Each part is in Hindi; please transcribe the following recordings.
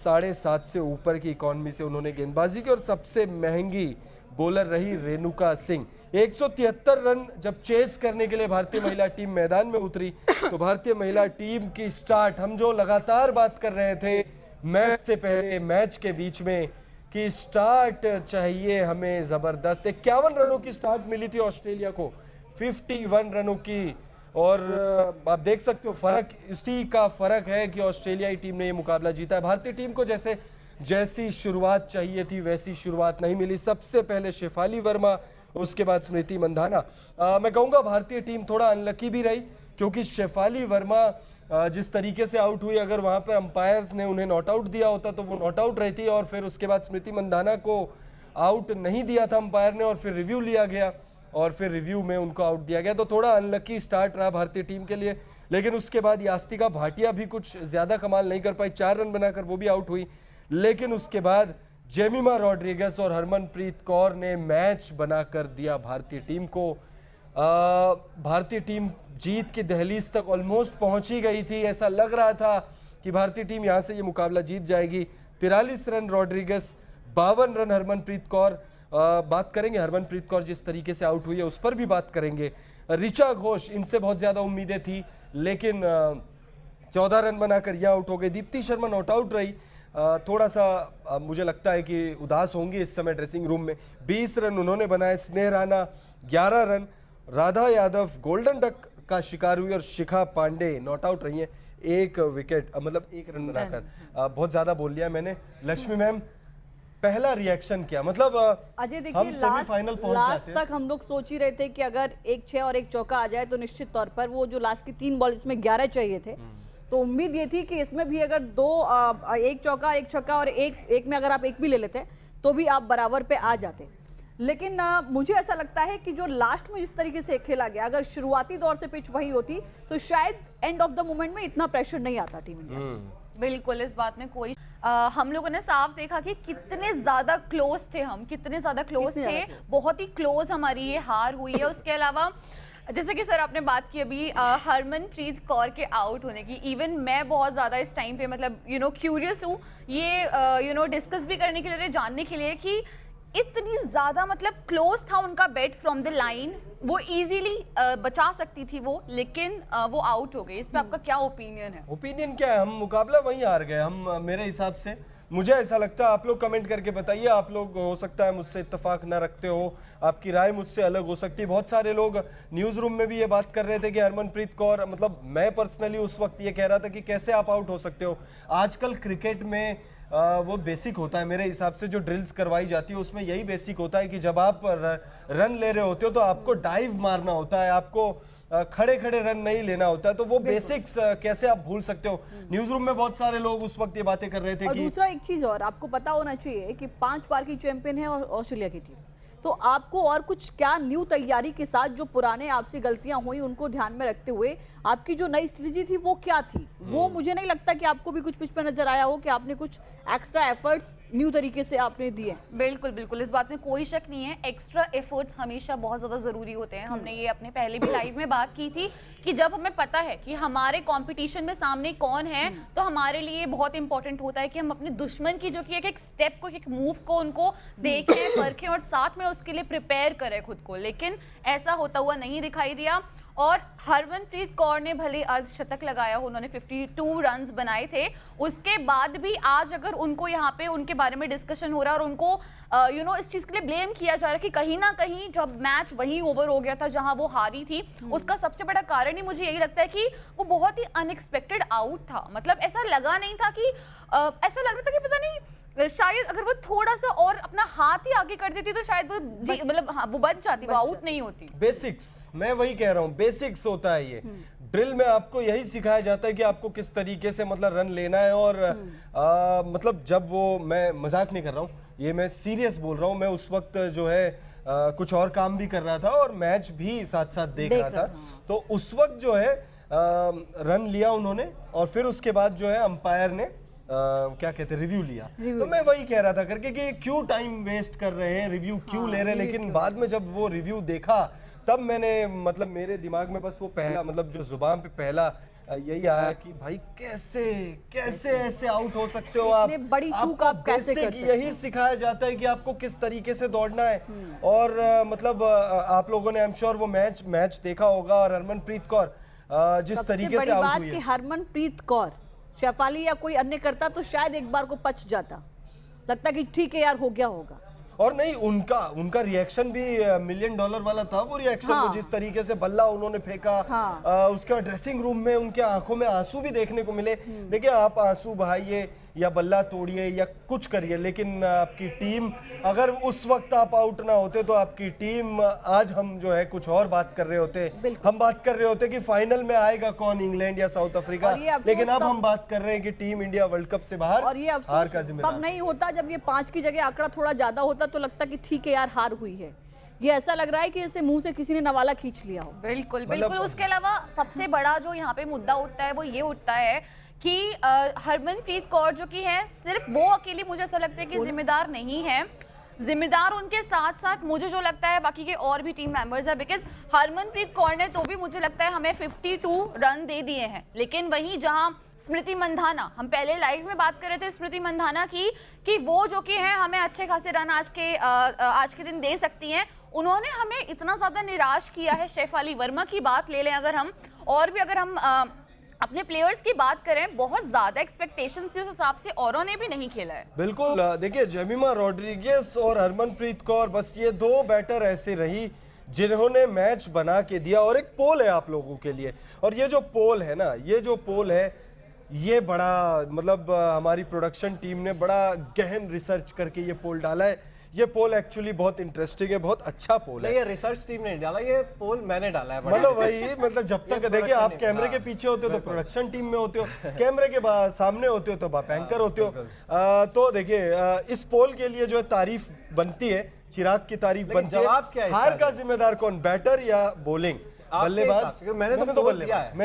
7.5 से ऊपर की इकॉनमी से उन्होंने गेंदबाजी की और सबसे महंगी बॉलर रही रेणुका सिंह। 173 रन जब चेस करने के लिए भारतीय महिला टीम मैदान में उतरी तो भारतीय महिला टीम की स्टार्ट, हम जो लगातार बात कर रहे थे मैच से पहले, मैच के बीच में, कि स्टार्ट चाहिए हमें जबरदस्त। 51 रनों की स्टार्ट मिली थी ऑस्ट्रेलिया को, 51 रनों की। और आप देख सकते हो फर्क, इसी का फर्क है कि ऑस्ट्रेलियाई टीम ने ये मुकाबला जीता है। भारतीय टीम को जैसी शुरुआत चाहिए थी वैसी शुरुआत नहीं मिली। सबसे पहले शेफाली वर्मा, उसके बाद स्मृति मंधाना। मैं कहूँगा भारतीय टीम थोड़ा अनलकी भी रही, क्योंकि शेफाली वर्मा जिस तरीके से आउट हुई, अगर वहां पर अंपायर्स ने उन्हें नॉट आउट दिया होता तो वो नॉट आउट रहती, और फिर उसके बाद स्मृति मंधाना को आउट नहीं दिया था अंपायर ने, और फिर रिव्यू लिया गया और फिर रिव्यू में उनको आउट दिया गया। तो थोड़ा अनलकी स्टार्ट रहा भारतीय टीम के लिए। लेकिन उसके बाद यास्तिका भाटिया भी कुछ ज्यादा कमाल नहीं कर पाई, 4 रन बनाकर वो भी आउट हुई। लेकिन उसके बाद जेमिमा रॉड्रिगस और हरमनप्रीत कौर ने मैच बनाकर दिया भारतीय टीम को। भारतीय टीम जीत की दहलीज तक ऑलमोस्ट पहुंची गई थी। ऐसा लग रहा था कि भारतीय टीम यहां से ये मुकाबला जीत जाएगी। 43 रन रॉड्रिगस, 52 रन हरमनप्रीत कौर। बात करेंगे हरमनप्रीत कौर जिस तरीके से आउट हुई है उस पर भी बात करेंगे। ऋचा घोष, इनसे बहुत ज्यादा उम्मीदें थी, लेकिन 14 रन बनाकर यहां आउट हो गई। दीप्ति शर्मा नॉट आउट रही, थोड़ा सा मुझे लगता है कि उदास होंगी इस समय ड्रेसिंग रूम में। 20 रन उन्होंने बनाए। स्नेह Rana 11 run. Radha Yadav golden duck का शिकार हुई और शिखा पांडे नॉट आउट रही हैं, 1 विकेट, मतलब 1 रन बनाकर। बहुत ज्यादा बोल लिया मैंने। लक्ष्मी मैम, पहला रिएक्शन क्या, मतलब अजय देखिए, लास्ट तक हम लोग सोच ही रहे थे कि अगर 1 6 और 1 चौका आ जाए तो निश्चित तौर पर वो जो लास्ट की 3 बॉल, इसमें 11 चाहिए थे, तो उम्मीद ये थी कि इसमें भी अगर 1 चौका 1 छक्का और एक में अगर आप 1 भी ले लेते तो भी आप बराबर पे आ जाते। लेकिन मुझे ऐसा लगता है कि जो लास्ट में जिस तरीके से खेला गया, अगर शुरुआती दौर से पिच वही होती तो शायद एंड ऑफ द मोमेंट में इतना प्रेशर नहीं आता टीम इंडिया। बिल्कुल, इस बात में कोई हम लोगों ने साफ देखा कि कितने ज्यादा क्लोज थे हम, कितने ज्यादा क्लोज थे, बहुत ही क्लोज हमारी ये हार हुई है। उसके अलावा जैसे कि सर आपने बात की अभी हरमनप्रीत कौर के आउट होने की, इवन मैं बहुत ज़्यादा इस टाइम पे मतलब क्यूरियस हूँ ये डिस्कस भी करने के लिए, जानने के लिए कि इतनी ज़्यादा मतलब क्लोज था उनका बैट फ्रॉम द लाइन, वो इजीली बचा सकती थी वो, लेकिन वो आउट हो गई। इस पे आपका क्या ओपिनियन है? ओपिनियन क्या है, हम मुकाबला वहीं हार गए हम, मेरे हिसाब से मुझे ऐसा लगता है। आप लोग कमेंट करके बताइए, आप लोग हो सकता है मुझसे इत्तेफाक ना रखते हो, आपकी राय मुझसे अलग हो सकती है। बहुत सारे लोग न्यूज़ रूम में भी ये बात कर रहे थे कि हरमनप्रीत कौर, मतलब मैं पर्सनली उस वक्त ये कह रहा था कि कैसे आप आउट हो सकते हो। आजकल क्रिकेट में वो बेसिक होता है मेरे हिसाब से, जो ड्रिल्स करवाई जाती है उसमें यही बेसिक होता है कि जब आप रन ले रहे होते हो तो आपको डाइव मारना होता है, आपको खड़े खड़े रन नहीं लेना होता है। तो वो बेसिक्स कैसे आप भूल सकते हो। न्यूज रूम में बहुत सारे लोग उस वक्त ये बातें कर रहे थे और कि दूसरा एक चीज और आपको पता होना चाहिए कि 5 बार की चैंपियन है ऑस्ट्रेलिया की टीम, तो आपको और कुछ क्या न्यू तैयारी के साथ जो पुराने आपसे गलतियां हुई उनको ध्यान में रखते हुए आपकी जो नई स्ट्रेटजी थी वो क्या थी, वो मुझे नहीं लगता कि आपको भी कुछ पिच पे नजर आया हो कि आपने कुछ एक्स्ट्रा एफर्ट्स न्यू तरीके से आपने दिए। बिल्कुल बिल्कुल, इस बात में कोई शक नहीं है। एक्स्ट्रा एफर्ट्स हमेशा बहुत ज्यादा जरूरी होते हैं। हमने ये अपने पहले भी लाइव में बात की थी कि जब हमें पता है कि हमारे कंपटीशन में सामने कौन है, तो हमारे लिए बहुत इंपॉर्टेंट होता है कि हम अपने दुश्मन की जो कि एक स्टेप को, एक मूव को उनको देखें, परखें और साथ में उसके लिए प्रिपेयर करें खुद को। लेकिन ऐसा होता हुआ नहीं दिखाई दिया। और हरमनप्रीत कौर ने भले अर्धशतक लगाया, उन्होंने 52 रन्स बनाए थे, उसके बाद भी आज अगर उनको यहाँ पे उनके बारे में डिस्कशन हो रहा है और उनको इस चीज़ के लिए ब्लेम किया जा रहा है कि कहीं ना कहीं जब मैच वहीं ओवर हो गया था जहां वो हारी थी, उसका सबसे बड़ा कारण ही मुझे यही लगता है कि वो बहुत ही अनएक्सपेक्टेड आउट था। मतलब ऐसा लगा नहीं था कि ऐसा लग रहा था कि पता नहीं शायद अगर वो थोड़ा सा और अपना हाथ ही आगे कर देती तो शायद वो मतलब वो बच जाती, वो आउट नहीं होती। बेसिक्स, मैं वही कह रहा हूँ, बेसिक्स होता है ये। ड्रिल में आपको यही सिखाया जाता है कि आपको किस तरीके से मतलब रन लेना है। और मतलब जब वो, मैं मजाक नहीं कर रहा हूँ, ये मैं सीरियस बोल रहा हूँ, मैं उस वक्त जो है कुछ और काम भी कर रहा था और मैच भी साथ साथ देख रहा था। तो उस वक्त जो है रन लिया उन्होंने और फिर उसके बाद जो है अंपायर ने क्या कहते हैं, रिव्यू लिया। तो मैं वही कह रहा था करके कि क्यों टाइम वेस्ट कर रहे हैं, रिव्यू क्यों ले रहे हैं। लेकिन बाद में जब वो रिव्यू देखा तब मैंने, मतलब मेरे दिमाग में बस वो पहला, मतलब जो जुबान पे पहला यही आया कि भाई कैसे कैसे ऐसे आउट हो सकते हो आप, इतनी बड़ी चूक आप कैसे कर सकते हो? यही सिखाया जाता है कि आपको किस तरीके से दौड़ना है। और मतलब आप लोगों ने आई एम श्योर वो मैच देखा होगा, और हरमनप्रीत कौर जिस तरीके से आउट हुई है। हरमनप्रीत कौर शेफाली या कोई अन्य करता तो शायद एक बार को पच जाता, लगता कि ठीक है यार हो गया होगा। और नहीं, उनका रिएक्शन भी $1 मिलियन वाला था। वो रिएक्शन हाँ। वो जिस तरीके से बल्ला उन्होंने फेंका, हाँ। उसके बाद ड्रेसिंग रूम में उनके आंखों में आंसू भी देखने को मिले। देखिए, आप आंसू बहाइए या बल्ला तोड़िए या कुछ करिए, लेकिन आपकी टीम, अगर उस वक्त आप आउट ना होते तो आपकी टीम, आज हम जो है कुछ और बात कर रहे होते। हम बात कर रहे होते कि फाइनल में आएगा कौन, इंग्लैंड या साउथ अफ्रीका, लेकिन अब हम बात कर रहे हैं कि टीम इंडिया वर्ल्ड कप से बाहर, और ये हार का जिम्मेदार तब नहीं होता जब ये 5 की जगह आंकड़ा थोड़ा ज्यादा होता तो लगता कि ठीक है यार हार हुई है। ये ऐसा लग रहा है कि ऐसे मुंह से किसी ने नवाला खींच लिया हो। बिल्कुल बिल्कुल। उसके अलावा सबसे बड़ा जो यहाँ पे मुद्दा उठता है वो ये उठता है कि हरमनप्रीत कौर जो की है, सिर्फ वो अकेली मुझे ऐसा लगता है कि जिम्मेदार नहीं है। जिम्मेदार उनके साथ साथ मुझे जो लगता है बाकी के और भी टीम मेंबर्स है, बिकॉज हरमनप्रीत कौर ने तो भी मुझे लगता है हमें 52 रन दे दिए हैं, लेकिन वहीं जहां स्मृति मंधाना, हम पहले लाइव में बात कर रहे थे स्मृति मंधाना की कि वो जो कि है हमें अच्छे खासे रन आज के दिन दे सकती हैं, उन्होंने हमें इतना ज्यादा निराश किया है। शेफाली वर्मा की बात ले लें अगर हम, और भी अगर हम अपने प्लेयर्स की बात करें, बहुत ज्यादा एक्सपेक्टेशंस थी, उस हिसाब से औरों ने भी नहीं खेला है। बिल्कुल, देखिए जेमिमा रोड्रिगेज और हरमनप्रीत कौर, बस ये 2 बैटर ऐसे रही जिन्होंने मैच बना के दिया। और एक पोल है आप लोगों के लिए, और ये जो पोल है ना, ये जो पोल है, ये बड़ा मतलब हमारी प्रोडक्शन टीम ने बड़ा गहन रिसर्च करके ये पोल डाला है। ये पोल एक्चुअली बहुत इंटरेस्टिंग है, बहुत अच्छा पोल है। ये रिसर्च टीम ने डाला, ये पोल मैंने डाला है। मतलब वही, मतलब जब तक देखिए आप कैमरे के पीछे होते हो तो प्रोडक्शन टीम में होते हो, कैमरे के सामने होते हो तो आप एंकर होते हो। तो देखिए इस पोल के लिए जो है तारीफ बनती है, चिराग की तारीफ बनती है। जवाब क्या है? हार का जिम्मेदार कौन, बैटर या बॉलिंग? बल्लेबाज। मैंने तो बल्लेबाज,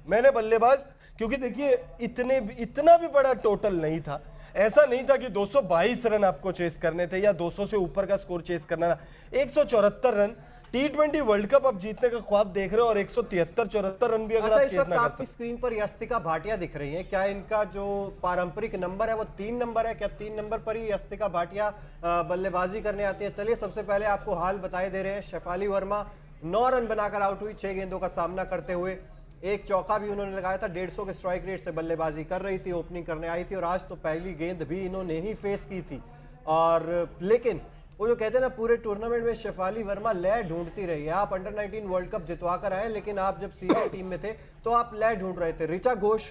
मैंने बल्लेबाज, क्योंकि देखिए इतना भी बड़ा टोटल नहीं था। ऐसा नहीं था कि 222 रन आपको चेस करने थे या 200 से ऊपर का स्कोर चेस करना था। 174 रन, T20 वर्ल्ड कप आप जीतने का ख्वाब देख रहे हो, और 173-74 रन भी अगर आप चेस ना कर सकते। स्क्रीन पर यस्तिका भाटिया दिख रही है, क्या इनका जो पारंपरिक नंबर है वो 3 नंबर है? क्या 3 नंबर पर ही यस्तिका भाटिया बल्लेबाजी करने आती है? चलिए सबसे पहले आपको हाल बताए दे रहे हैं। शेफाली वर्मा 9 रन बनाकर आउट हुई 6 गेंदों का सामना करते हुए। एक चौका भी उन्होंने लगाया था, 150 के स्ट्राइक रेट से बल्लेबाजी कर रही थी, ओपनिंग करने आई थी, और आज तो पहली गेंद भी इन्होंने ही फेस की थी। और लेकिन वो जो कहते हैं ना, पूरे टूर्नामेंट में शेफाली वर्मा लय ढूंढती रही है। आप अंडर 19 वर्ल्ड कप जितवा कर आए, लेकिन आप जब सीनियर टीम में थे तो आप लय ढूंढ रहे थे। ऋचा घोष,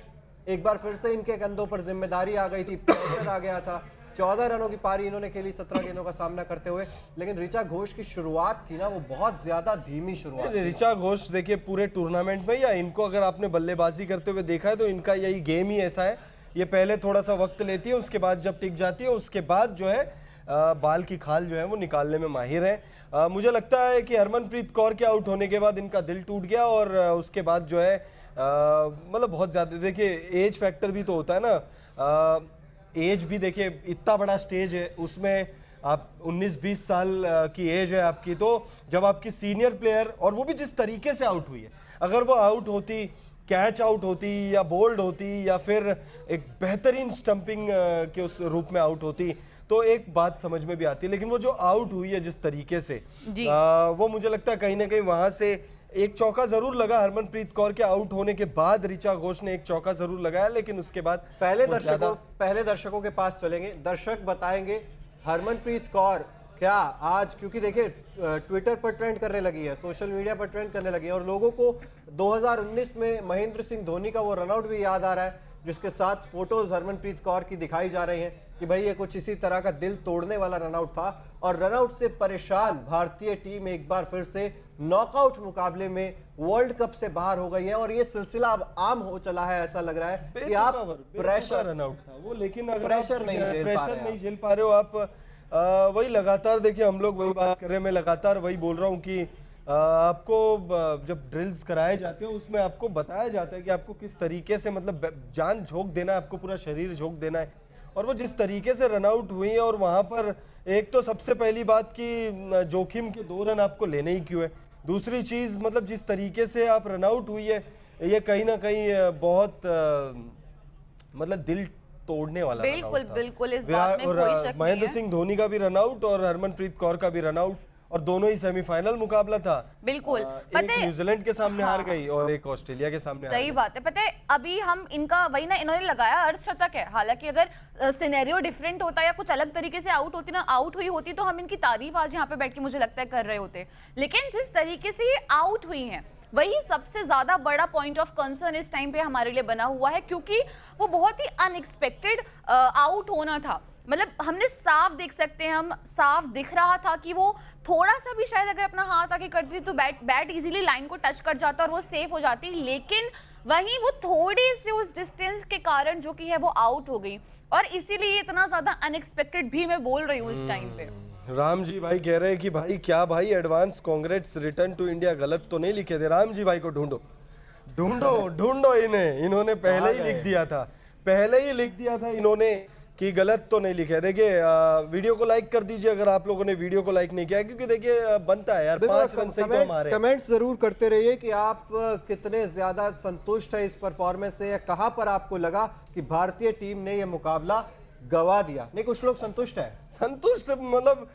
एक बार फिर से इनके कंधों पर जिम्मेदारी आ गई थी, प्रेशर आ गया था। 14 रनों की पारी इन्होंने खेली 17 गेंदों का सामना करते हुए, लेकिन ऋचा घोष की शुरुआत थी ना, वो बहुत ज्यादा धीमी शुरुआत थी। ऋचा घोष देखिए पूरे टूर्नामेंट में, या इनको अगर आपने बल्लेबाजी करते हुए देखा है तो इनका यही गेम ही ऐसा है। ये पहले थोड़ा सा वक्त लेती है, उसके बाद जब टिक जाती है, उसके बाद जो है बाल की खाल जो है वो निकालने में माहिर है। मुझे लगता है कि हरमनप्रीत कौर के आउट होने के बाद इनका दिल टूट गया, और उसके बाद जो है मतलब बहुत ज्यादा, देखिए एज फैक्टर भी तो होता है ना। एज भी देखिए, इतना बड़ा स्टेज है, उसमें आप 19-20 साल की एज है आपकी, तो जब आपकी सीनियर प्लेयर, और वो भी जिस तरीके से आउट हुई है, अगर वो आउट होती, कैच आउट होती या बोल्ड होती या फिर एक बेहतरीन स्टंपिंग के उस रूप में आउट होती, तो एक बात समझ में भी आती है। लेकिन वो जो आउट हुई है जिस तरीके से, वो मुझे लगता है कहीं ना कहीं वहां से एक चौका जरूर लगा। हरमनप्रीत कौर के आउट होने के बाद ऋचा घोष ने एक चौका जरूर लगाया, लेकिन उसके बाद पहले दर्शकों के पास चलेंगे। दर्शक बताएंगे हरमनप्रीत कौर क्या आज, क्योंकि देखिए ट्विटर पर ट्रेंड करने लगी है, सोशल मीडिया पर ट्रेंड करने लगी है, और लोगों को 2019 में महेंद्र सिंह धोनी का वो रनआउट भी याद आ रहा है, जिसके साथ फोटोज हरमनप्रीत कौर की दिखाई जा रही हैं कि भाई ये कुछ इसी तरह का दिल तोड़ने वाला रनआउट था। और रनआउट से परेशान भारतीय टीम एक बार फिर से नॉकआउट मुकाबले में वर्ल्ड कप से बाहर हो गई है, और ये सिलसिला अब आम हो चला है। ऐसा लग रहा है कि आप प्रेशर रनआउट था वो, लेकिन अगर प्रेशर नहीं झेल पा रहे हो आप, वही लगातार देखिए हम लोग वही बात कर रहे हैं, मैं लगातार वही बोल रहा हूँ कि आपको जब ड्रिल्स कराए जाते हैं उसमें आपको बताया जाता है कि आपको किस तरीके से मतलब जान झोंक देना है, आपको पूरा शरीर झोंक देना है। और वो जिस तरीके से रनआउट हुई है, और वहां पर एक तो सबसे पहली बात कि जोखिम के 2 रन आपको लेने ही क्यों है, दूसरी चीज मतलब जिस तरीके से आप रनआउट हुई है, ये कहीं ना कहीं बहुत मतलब दिल तोड़ने वाला बिल्कुल रन आउट था। बिल्कुल, इस बात में और कोई शक नहीं महेंद्र है। सिंह धोनी का भी रन आउट और हरमनप्रीत कौर का भी रन आउट, और दोनों ही सेमीफाइनल मुकाबला था। बिल्कुल, एक पता है न्यूजीलैंड के सामने हार गई और एक ऑस्ट्रेलिया के सामने हार सही गई। बात है। पता है अभी हम इनका वही ना, इन्होंने लगाया अर्धशतक है, हालांकि अगर सिनेरियो डिफरेंट होता या कुछ अलग तरीके से आउट होती ना, आउट हुई होती तो हम इनकी तारीफ आज यहाँ पे बैठ के मुझे लगता है कर रहे होते, लेकिन जिस तरीके से ये आउट हुई हैं वही सबसे ज्यादा बड़ा पॉइंट ऑफ कंसर्न इस टाइम पे हमारे लिए बना हुआ है, क्योंकि वो बहुत ही अनएक्सपेक्टेड आउट होना था। मतलब हमने साफ देख सकते हैं, हम साफ दिख रहा था कि वो थोड़ा सा भी शायद अगर अपना हाथ आगे करती तो बैट इजीली लाइन को टच कर जाता और वो सेफ हो जाती, लेकिन वहीं वो थोड़ी सी उस डिस्टेंस के कारण जो कि है वो आउट हो गई, और इसीलिए इतना ज्यादा अनएक्सपेक्टेड भी मैं बोल रही हूँ इस टाइम पे। राम जी भाई कह रहे हैं कि भाई क्या भाई advance congrats return to India गलत तो नहीं लिखे थे। राम जी भाई को ढूंढो ढूंढो ढूंढो इन्हें, इन्होंने पहले ही लिख दिया था, पहले ही लिख दिया था इन्होंने कि गलत तो नहीं लिखे। देखिए वीडियो को लाइक कर दीजिए अगर आप लोगों ने वीडियो को लाइक नहीं किया, क्योंकि देखिए बनता है यार, 5 रन से ही तो हमारे। कमेंट्स जरूर करते रहिए कि आप कितने ज्यादा संतुष्ट है इस परफॉर्मेंस से, या कहां पर आपको लगा कि भारतीय टीम ने यह मुकाबला गवा दिया। नहीं, कुछ लोग संतुष्ट है, संतुष्ट मतलब